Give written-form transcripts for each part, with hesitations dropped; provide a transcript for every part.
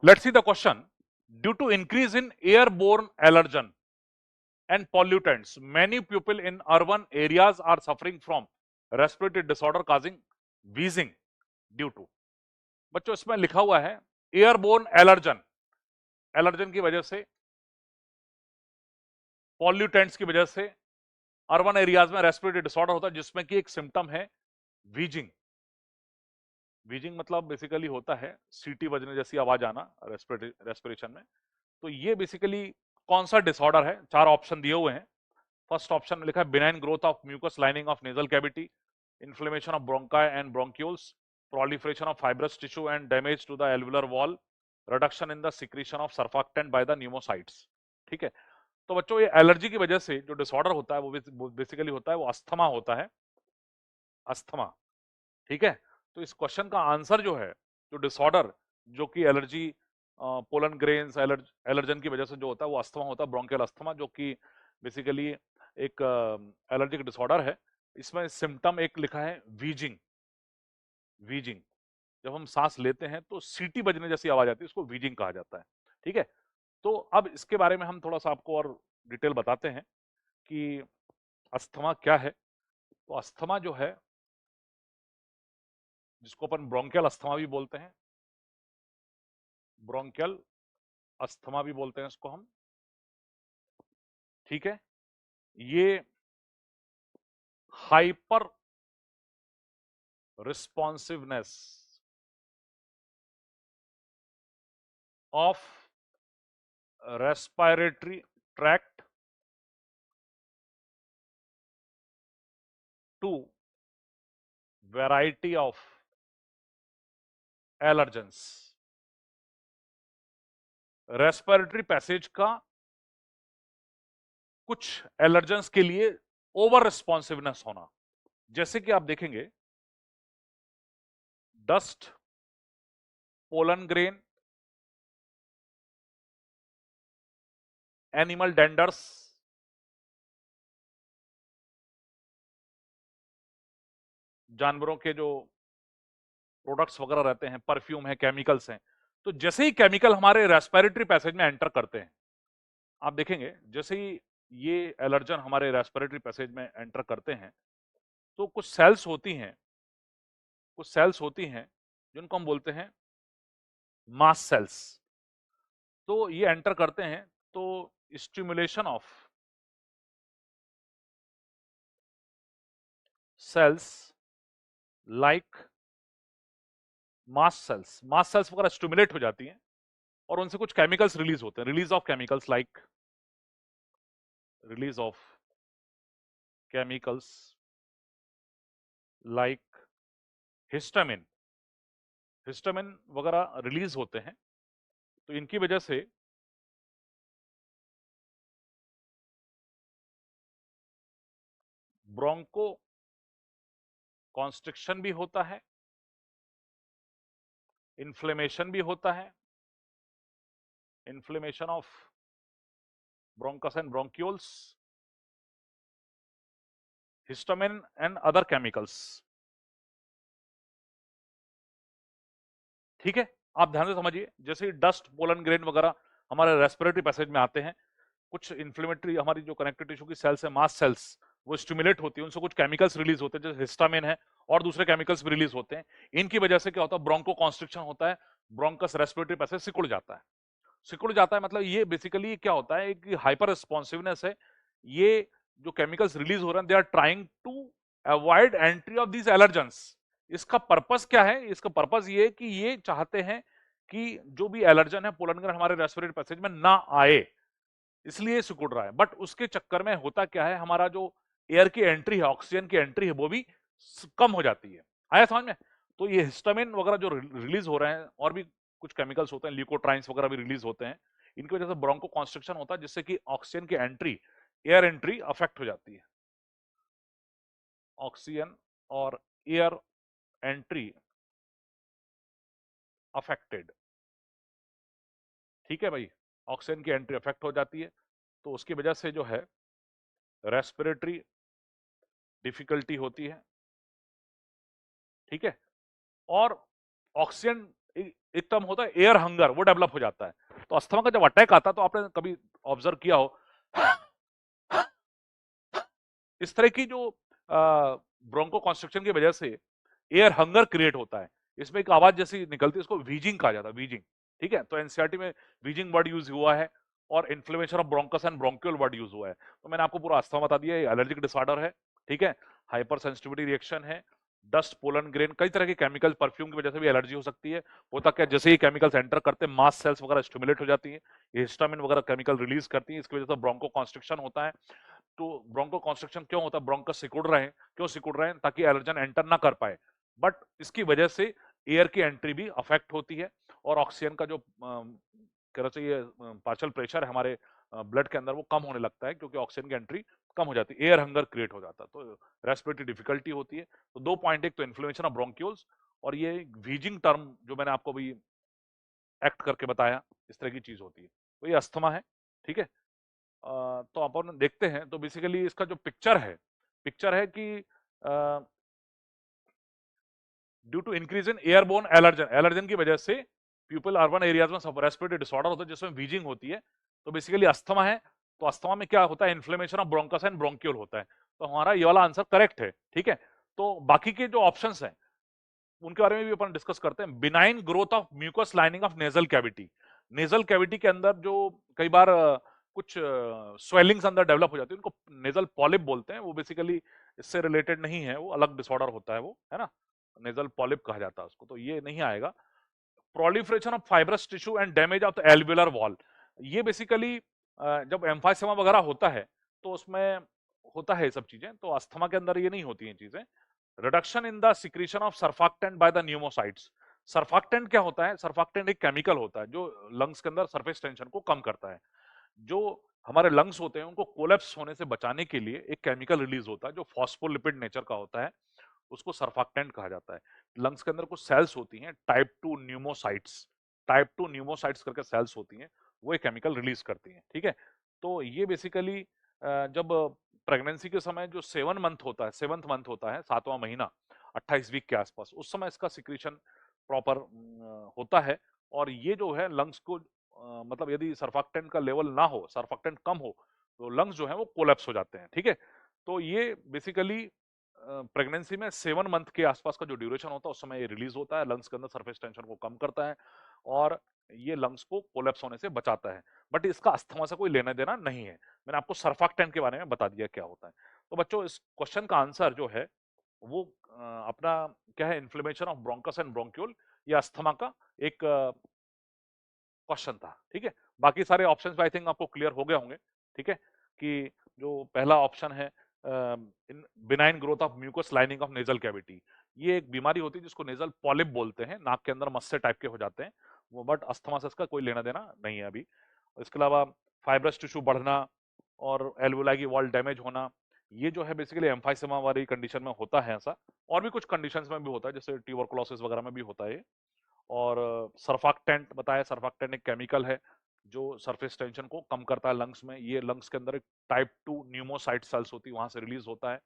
Let's see the question. Due to increase in airborne allergen and pollutants, many people in urban areas are suffering from respiratory disorder causing wheezing due to. बच्चों इसमें लिखा हुआ है airborne allergen, allergen की वजह से, pollutants की वजह से अर्बन एरियाज में रेस्पिरेटरी डिसऑर्डर होता है जिसमें कि एक सिम्टम है वीजिंग। वीजिंग मतलब बेसिकली होता है सीटी बजने जैसी आवाज आना रेस्पिरेशन में। तो ये बेसिकली कौन सा डिसऑर्डर है? चार ऑप्शन दिए हुए हैं। फर्स्ट ऑप्शन में लिखा है benign growth of mucus lining of nasal cavity, inflammation of bronchi and bronchioles, proliferation of fibrous tissue and damage to the alveolar wall, reduction in the secretion of surfactant by the pneumocytes। ठीक है, तो बच्चों ये allergy की वजह से जो disorder होता है वो बेसिकली होता है वो अस्थमा होता है, अस्थमा। ठीक है, तो इस क्वेश्चन का आंसर जो है, जो डिसऑर्डर जो कि एलर्जी पोलन ग्रेन्स एलर्जन की वजह से जो होता है वो अस्थमा होता है, ब्रोंकियल अस्थमा, जो कि बेसिकली एक एलर्जिक डिसऑर्डर है। इसमें सिम्टम एक लिखा है वीजिंग। वीजिंग जब हम सांस लेते हैं तो सीटी बजने जैसी आवाज आती है, उसको वीजिंग कहा जाता है। ठीक है, तो अब इसके बारे में हम थोड़ा सा आपको और डिटेल बताते हैं कि अस्थमा क्या है। तो अस्थमा जो है, जिसको अपन ब्रोंकियल अस्थमा भी बोलते हैं, ब्रोंकियल अस्थमा भी बोलते हैं इसको हम। ठीक है, ये hyper responsiveness of respiratory tract to variety of allergens. Respiratory passage का कुछ एलर्जेंस के लिए ओवर रिस्पॉन्सिवनेस होना, जैसे कि आप देखेंगे डस्ट, पोलन ग्रेन, एनिमल डेंडर्स, जानवरों के जो प्रोडक्ट्स वगैरह रहते हैं, परफ्यूम है, केमिकल्स हैं। तो जैसे ही केमिकल हमारे रेस्पिरेटरी पैसेज में एंटर करते हैं, आप देखेंगे जैसे ही ये एलर्जन हमारे रेस्पिरेटरी पैसेज में एंटर करते हैं तो कुछ सेल्स होती हैं, कुछ सेल्स होती हैं जिनको हम बोलते हैं मास सेल्स। तो ये एंटर करते हैं तो stimulation of cells like mast cells वगैरह स्टिमुलेट हो जाती हैं और उनसे कुछ केमिकल्स रिलीज होते हैं। Release of chemicals like release of chemicals like histamine, histamine वगैरह रिलीज होते हैं। तो इनकी वजह से ब्रोंको कॉन्स्ट्रिक्शन भी होता है, इन्फ्लेमेशन भी होता है, inflammation of bronchus and bronchioles, histamine and other chemicals. ठीक है, आप ध्यान से समझिए, जैसे डस्ट, पोलन ग्रेन वगैरह हमारे रेस्पिरेटरी पैसेज में आते हैं, कुछ इन्फ्लेमेटरी हमारी जो कनेक्टिव टिश्यू की सेल्स है, मास सेल्स, वो स्टिमुलेट होती है, उनसे कुछ केमिकल्स रिलीज होते हैं जैसे हिस्टामिन है और दूसरे केमिकल्स भी रिलीज होते हैं। इनकी वजह से क्या होता है, ब्रोंको कॉन्स्ट्रिक्शन होता है, ब्रोंकस रेस्पिरेटरी पैसेज सिकुड़ जाता है। सिकुड़ जाता है मतलब ये बेसिकली क्या होता है, एक हाइपर रिस्पॉन्सिवनेस है। ये जो केमिकल्स रिलीज हो रहे हैं, they are trying to avoid entry of these allergens. इसका पर्पस क्या है? इसका पर्पस ये है कि ये चाहते हैं कि जो भी एलर्जन है, पोलन ग्रैंड हमारे रेस्पिरेटरी पैसेज में ना आए, इसलिए सिकुड़ रहा है। बट उसके चक्कर में होता क्या है, हमारा जो एयर की एंट्री है, ऑक्सीजन की एंट्री है, वो भी कम हो जाती है। आया समझ में? तो ये हिस्टामिन वगैरह जो रिलीज हो रहे हैं, और भी कुछ केमिकल्स होते हैं, ल्यूकोट्राइन्स वगैरह भी रिलीज होते हैं, इनकी वजह से ब्रोंको कॉन्स्ट्रिक्शन होता है, जिससे कि ऑक्सीजन की एंट्री, एयर एंट्री अफेक्ट हो जाती है। ऑक्सीजन और एयर एंट्री अफेक्टेड। ठीक है भाई, ऑक्सीजन की एंट्री अफेक्ट हो जाती है, तो उसकी वजह से जो है रेस्पिरेटरी डिफिकल्टी होती है। ठीक है, और ऑक्सीजन एक टर्म होता है एयर हंगर, वो डेवलप हो जाता है। तो अस्थमा का जब अटैक आता है तो आपने कभी ऑब्जर्व किया हो इस तरह की जो ब्रोंको कॉन्स्ट्रिक्शन की वजह से एयर हंगर क्रिएट होता है, इसमें एक आवाज जैसी निकलती है, इसको वीजिंग कहा जाता है, वीजिंग। ठीक है, तो एनसीईआरटी में वीजिंग वर्ड यूज हुआ है और inflammation of bronchus and bronchial word use हुआ है। तो मैंने आपको पूरा अस्थमा बता दिया, ये एलर्जिक डिसऑर्डर है। ठीक है, हाइपर सेंसिटिविटी रिएक्शन है, डस्ट, पोलन ग्रेन, कई तरह के केमिकल, परफ्यूम की वजह से भी एलर्जी हो सकती है। होता क्या, जैसे ही केमिकल्स एंटर करते हैं मास सेल्स वगैरह स्टिमुलेट हो जाती है, ये हिस्टामिन वगैरह केमिकल रिलीज करती है, इसकी वजह से ब्रोंको कॉन्स्ट्रिक्शन होता है। तो ब्रोंको कॉन्स्ट्रिक्शन क्यों होता है, ब्रोंकस सिकुड़ रहे हैं, क्यों सिकुड़ रहे हैं, ताकि एलर्जन एंटर ना कर पाए। बट इसकी वजह से एयर की एंट्री भी अफेक्ट होती है और ऑक्सीजन का जो कह रहा चाहिए पार्शियल प्रेशर है हमारे ब्लड के अंदर, वो कम होने लगता है, क्योंकि ऑक्सीजन की एंट्री कम हो जाती है, एयर हंगर क्रिएट हो जाता है, तो रेस्पिरेटरी डिफिकल्टी होती है। तो 2 पॉइंट, एक तो इन्फ्लेमेशन ऑफ ब्रोंक्यूल्स और ये व्हीजिंग टर्म जो मैंने आपको अभी एक्ट करके बताया, इस तरह की चीज होती है। तो ये अस्थमा है। ठीक है, तो अपन देखते हैं, तो बेसिकली इसका जो पिक्चर है कि due to increase in airborne allergen की वजह से पीपल अर्बन एरियाज में सब रेस्पिरेटरी डिसऑर्डर होता है, जिसमें वीजिंग होती है। तो बेसिकली अस्थमा है, तो अस्थमा में क्या होता है, inflammation of bronchus and bronchiole होता है। तो हमारा ये वाला आंसर करेक्ट है। ठीक है, तो बाकी के जो ऑप्शंस हैं उनके बारे में भी अपन डिस्कस करते हैं। Benign growth of mucus lining of nasal cavity, nasal cavity के अंदर जो कई बार कुछ स्वेलिंग्स अंदर डेवलप हो जाती है, उनको नेजल पॉलिप बोलते हैं। वो बेसिकली इससे रिलेटेड नहीं है, वो अलग डिसऑर्डर होता है, वो है ना, नेजल पॉलिप कहा जाता है उसको, तो ये नहीं आएगा। Proliferation of fibrous tissue and damage of the alveolar wall, ये बेसिकली जब एम्फाइसेमा वगैरह होता है तो उसमें होता है ये सब चीजें, तो अस्थमा के अंदर ये नहीं होती हैं चीजें। Reduction in the secretion of surfactant by the pneumocytes, surfactant क्या होता है, सर्फेक्टेंट एक केमिकल होता है जो लंग्स के अंदर सरफेस टेंशन को कम करता है। जो हमारे लंग्स होते हैं उनको कोलैप्स होने से बचाने के लिए एक केमिकल रिलीज होता है जो फॉस्फोलिपिड नेचर का होता है, उसको सर्फेक्टेंट कहा जाता है। लंग्स के अंदर कुछ सेल्स होती हैं टाइप 2 न्यूमोसाइट्स करके सेल्स होती हैं, वो एक केमिकल रिलीज करती हैं। ठीक है, तो ये बेसिकली जब प्रेगनेंसी के समय जो 7th मंथ होता है, 7वां महीना, 28 वीक के आसपास, उस समय इसका सिक्रीशन प्रॉपर होता है। और ये जो है लंग्स को मतलब यदि सर्फेक्टेंट का लेवल ना हो, सर्फेक्टेंट कम हो, तो लंग्स जो है वो कोलैप्स हो जाते हैं। ठीक है, तो ये बेसिकली प्रेगनेंसी में 7 मंथ के आसपास का जो ड्यूरेशन होता है उस समय ये रिलीज होता है, लंग्स के अंदर सरफेस टेंशन को कम करता है और ये लंग्स को कोलैप्स होने से बचाता है। बट इसका अस्थमा से कोई लेना देना नहीं है। मैंने आपको सर्फेक्टेंट के बारे में बता दिया क्या होता है। तो बच्चों इस क्वेश्चन का आंसर जो है वो अपना क्या है, inflammation of bronchus and bronchiole, या अस्थमा का एक क्वेश्चन था। ठीक है, बाकी सारे ऑप्शंस आई थिंक आपको क्लियर हो गए होंगे। ठीक है, कि जो पहला ऑप्शन है in benign growth of mucus lining of nasal cavity, ये एक बीमारी होती है जिसको नेजल पॉलिप बोलते हैं, नाक के अंदर मस्से टाइप के हो जाते हैं वो, बट अस्थमा से इसका कोई लेना देना नहीं है अभी। इसके अलावा फाइब्रस टिश्यू बढ़ना और एल्वुलाई की वॉल डैमेज होना, ये जो है बेसिकली एम्फाइसेमा वाली कंडीशन में होता है ऐसा, और भी कुछ कंडीशंस में भी होता है, जैसे ट्यूबरकुलोसिस वगैरह में भी होता है। और सर्फेक्टेंट बताया, सर्फेक्टेंट एक केमिकल है जो सरफेस टेंशन को कम करता है लंग्स में, ये लंग्स के अंदर एक टाइप 2 न्यूमोसाइट सेल्स होती है, वहां से रिलीज होता है।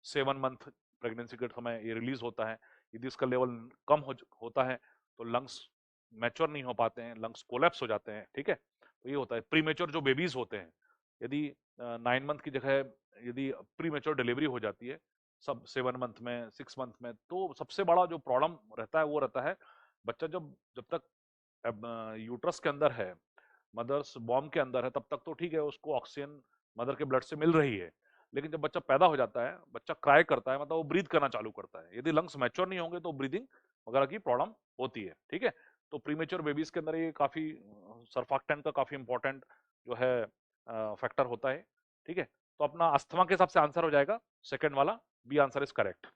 7 मंथ प्रेगनेंसी के समय ये रिलीज होता है। यदि इसका लेवल कम होता है तो लंग्स मैच्योर नहीं हो पाते हैं, लंग्स कोलैप्स हो जाते हैं। ठीक है, तो ये होता है। प्रीमेच्योर जो बेबीज होते हैं, यदि 9 मंथ की जगह यदि प्रीमेच्योर डिलीवरी हो जाती है सब 7 मंथ में, 6 मंथ में, तो सबसे बड़ा जो प्रॉब्लम रहता है वो रहता है, बच्चा जब जब तक यूट्रस के अंदर है, मदर्स बॉम्ब के अंदर है, तब तक तो ठीक है, उसको ऑक्सीजन मदर के ब्लड से मिल रही है। लेकिन जब बच्चा पैदा हो जाता है, बच्चा क्राई करता है, मतलब वो ब्रीथ करना चालू करता है, यदि लंग्स मैच्योर नहीं होंगे तो ब्रीदिंग वगैरह की प्रॉब्लम होती है। ठीक है, तो प्रीमेच्योर बेबीज के अंदर ये काफी सर्फेक्टेंट का काफी इंपॉर्टेंट जो है फैक्टर होता है। ठीक है, तो अपना अस्थमा के हिसाब से आंसर हो जाएगा सेकंड वाला, बी आंसर इज करेक्ट।